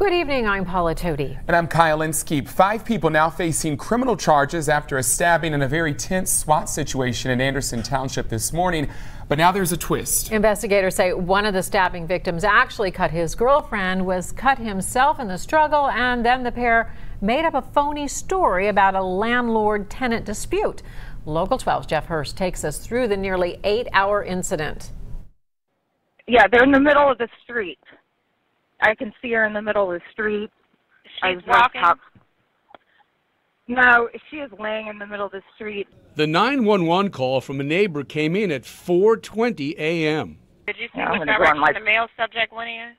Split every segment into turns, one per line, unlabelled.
Good evening, I'm Paula Toti.
And I'm Kyle Inskeep. 5 people now facing criminal charges after a stabbing in a very tense SWAT situation in Anderson Township this morning. But now there's a twist.
Investigators say one of the stabbing victims actually cut his girlfriend, was cut himself in the struggle, and then the pair made up a phony story about a landlord-tenant dispute. Local 12's Jeff Hurst takes us through the nearly 8-hour incident.
Yeah, they're in the middle of the street. I can see her in the middle of the street.
She's walking?
No, she is laying in the middle of the street.
The 911 call from a neighbor came in at 4:20 a.m.
Did you see what direction the male subject went in?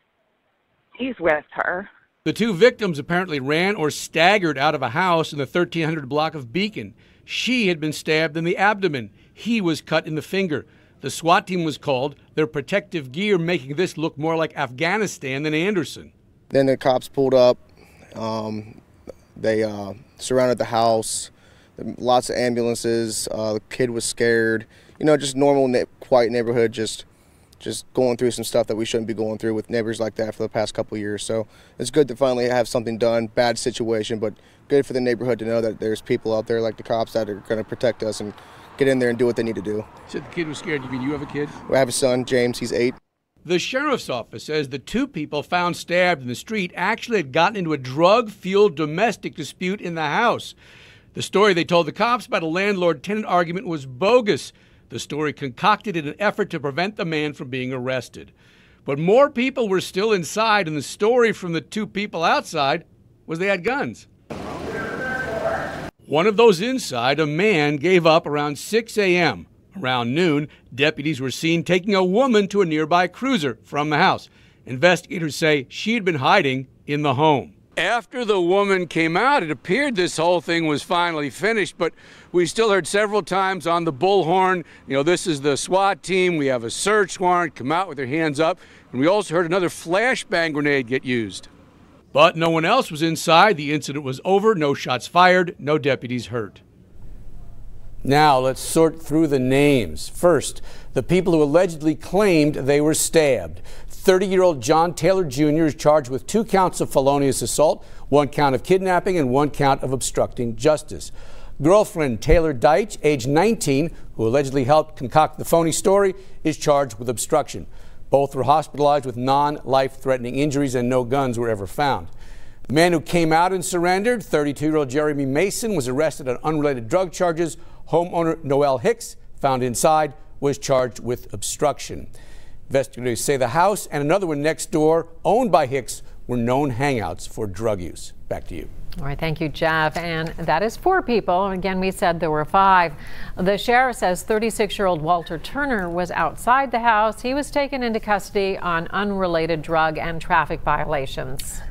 He's with her.
The 2 victims apparently ran or staggered out of a house in the 1300 block of Beacon. She had been stabbed in the abdomen. He was cut in the finger. The SWAT team was called, their protective gear making this look more like Afghanistan than Anderson.
Then the cops pulled up. They surrounded the house. Lots of ambulances. The kid was scared. You know, just normal, quiet neighborhood, just going through some stuff that we shouldn't be going through with neighbors like that for the past couple of years. So it's good to finally have something done. Bad situation, but good for the neighborhood to know that there's people out there like the cops that are going to protect us and get in there and do what they need to do.
You said the kid was scared. You mean you have a kid?
I have a son, James. He's 8.
The sheriff's office says the 2 people found stabbed in the street actually had gotten into a drug-fueled domestic dispute in the house. The story they told the cops about a landlord-tenant argument was bogus. The story concocted in an effort to prevent the man from being arrested. But more people were still inside, and the story from the 2 people outside was they had guns. One of those inside, a man, gave up around 6 a.m. Around noon, deputies were seen taking a woman to a nearby cruiser from the house. Investigators say she had been hiding in the home. After the woman came out, it appeared this whole thing was finally finished, but we still heard several times on the bullhorn, you know, this is the SWAT team, we have a search warrant, come out with their hands up, and we also heard another flashbang grenade get used. But no one else was inside. The incident was over, no shots fired, no deputies hurt. Now let's sort through the names. First, the people who allegedly claimed they were stabbed. 30-year-old John Taylor Jr. is charged with 2 counts of felonious assault, 1 count of kidnapping, and 1 count of obstructing justice. Girlfriend Taylor Deitsch, age 19, who allegedly helped concoct the phony story, is charged with obstruction. Both were hospitalized with non-life-threatening injuries, and no guns were ever found. The man who came out and surrendered, 32-year-old Jeremy Mason, was arrested on unrelated drug charges. Homeowner Noel Hicks, found inside, was charged with obstruction. Investigators say the house and another one next door, owned by Hicks, were known hangouts for drug use. Back to you.
All right, thank you, Jeff. And that is 4 people. Again, we said there were 5. The sheriff says 36-year-old Walter Turner was outside the house. He was taken into custody on unrelated drug and traffic violations.